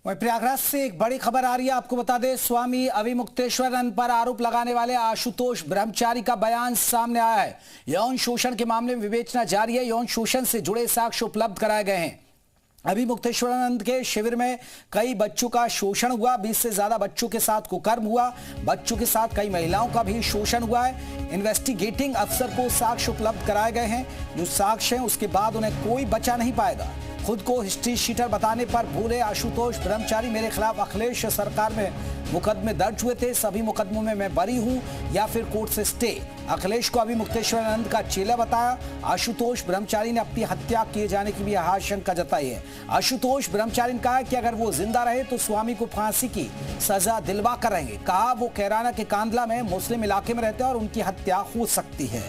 वहीं प्रयागराज से एक बड़ी खबर आ रही है। आपको बता दें, स्वामी अविमुक्तेश्वरानंद पर आरोप लगाने वाले आशुतोष ब्रह्मचारी का बयान सामने आया है। यौन शोषण के मामले में विवेचना जारी है। यौन शोषण से जुड़े साक्ष्य उपलब्ध कराए गए हैं। अविमुक्तेश्वरानंद के शिविर में कई बच्चों का शोषण हुआ। 20 से ज्यादा बच्चों के साथ कुकर्म हुआ। बच्चों के साथ कई महिलाओं का भी शोषण हुआ है। इन्वेस्टिगेटिंग अफसर को साक्ष्य उपलब्ध कराए गए हैं। जो साक्ष्य हैं उसके बाद उन्हें कोई बचा नहीं पाएगा। खुद को हिस्ट्री शीटर बताने पर भूले आशुतोष ब्रह्मचारी, मेरे खिलाफ अखिलेश सरकार में मुकदमे दर्ज हुए थे, सभी मुकदमों में मैं बरी हूं या फिर कोर्ट से स्टे। अखिलेश को अविमुक्तेश्वरानंद का चेला बताया। आशुतोष ब्रह्मचारी ने अपनी हत्या किए जाने की भी आशंका जताई है। आशुतोष ब्रह्मचारी ने कहा कि अगर वो जिंदा रहे तो स्वामी को फांसी की सजा दिलवा कर रहेंगे। कहा वो कैराना के कांदला में मुस्लिम इलाके में रहते हैं और उनकी हत्या हो सकती है।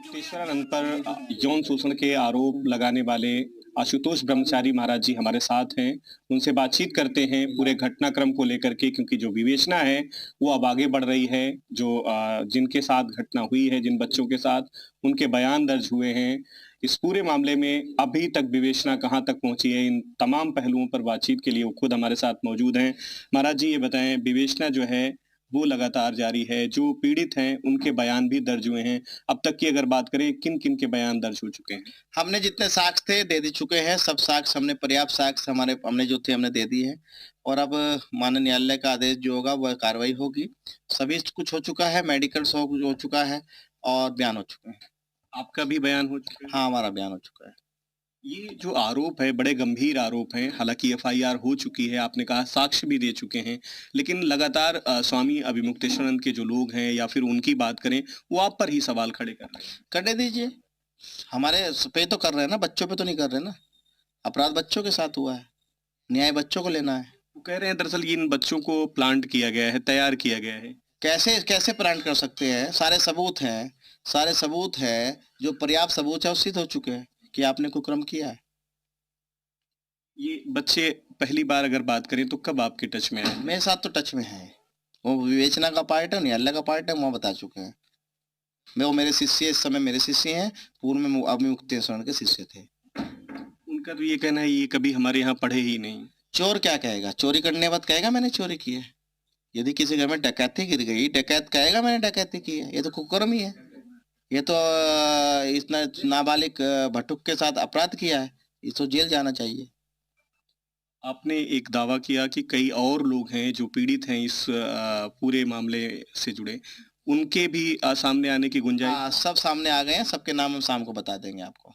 अविमुक्तेश्वरानंद पर यौन शोषण के आरोप लगाने वाले आशुतोष ब्रह्मचारी महाराज जी हमारे साथ हैं। उनसे बातचीत करते हैं पूरे घटनाक्रम को लेकर के, क्योंकि जो विवेचना है वो अब आगे बढ़ रही है। जो जिनके साथ घटना हुई है, जिन बच्चों के साथ, उनके बयान दर्ज हुए हैं। इस पूरे मामले में अभी तक विवेचना कहाँ तक पहुंची है, इन तमाम पहलुओं पर बातचीत के लिए वो खुद हमारे साथ मौजूद हैं। महाराज जी, ये बताएं, विवेचना जो है वो लगातार जारी है। जो पीड़ित हैं उनके बयान भी दर्ज हुए हैं। अब तक की अगर बात करें, किन किन के बयान दर्ज हो चुके हैं? हमने जितने साक्ष्य थे दे चुके हैं। सब साक्ष्य हमने, पर्याप्त साक्ष्य हमने जो थे हमने दे दिए हैं। और अब माननीय न्यायालय का आदेश जो होगा वह कार्रवाई होगी। सभी कुछ हो चुका है, मेडिकल हो चुका है और बयान हो चुके हैं। आपका भी बयान हो चुका है? हाँ, हमारा बयान हो चुका है। ये जो आरोप है बड़े गंभीर आरोप हैं। हालांकि एफआईआर हो चुकी है, आपने कहा साक्ष्य भी दे चुके हैं, लेकिन लगातार स्वामी अविमुक्तेश्वरानंद के जो लोग हैं या फिर उनकी बात करें, वो आप पर ही सवाल खड़े कर रहे हैं। करने दीजिए, हमारे पे तो कर रहे हैं ना, बच्चों पे तो नहीं कर रहे ना। अपराध बच्चों के साथ हुआ है, न्याय बच्चों को लेना है। वो कह रहे हैं दरअसल इन बच्चों को प्लांट किया गया है, तैयार किया गया है। कैसे कैसे प्लांट कर सकते हैं? सारे सबूत हैं। जो पर्याप्त सबूत है वो सिद्ध हो चुके हैं कि आपने कुकर्म किया है। ये बच्चे पहली बार अगर बात करें तो कब आपके टच में आए? मेरे साथ तो टच में है। वो विवेचना का पार्ट है, न्यायालय का पार्ट है, वो बता चुके हैं। वो मेरे शिष्य, इस समय मेरे शिष्य हैं। पूर्व में अविमुक्तेश्वरानंद के शिष्य थे। उनका तो ये कहना है ये कभी हमारे यहाँ पढ़े ही नहीं। चोर क्या कहेगा? चोरी करने बाद कहेगा मैंने चोरी की है। यदि किसी घर में डकैती गिर गई, डकैत कहेगा मैंने डकैती की है। ये तो कुकर्म ही है। ये तो इतना नाबालिग भटुक के साथ अपराध किया है, इसको जेल जाना चाहिए। आपने एक दावा किया कि कई और लोग हैं जो पीड़ित हैं इस पूरे मामले से जुड़े, उनके भी सामने आने की गुंजाइश? सब सामने आ गए हैं। सबके नाम हम शाम को बता देंगे आपको।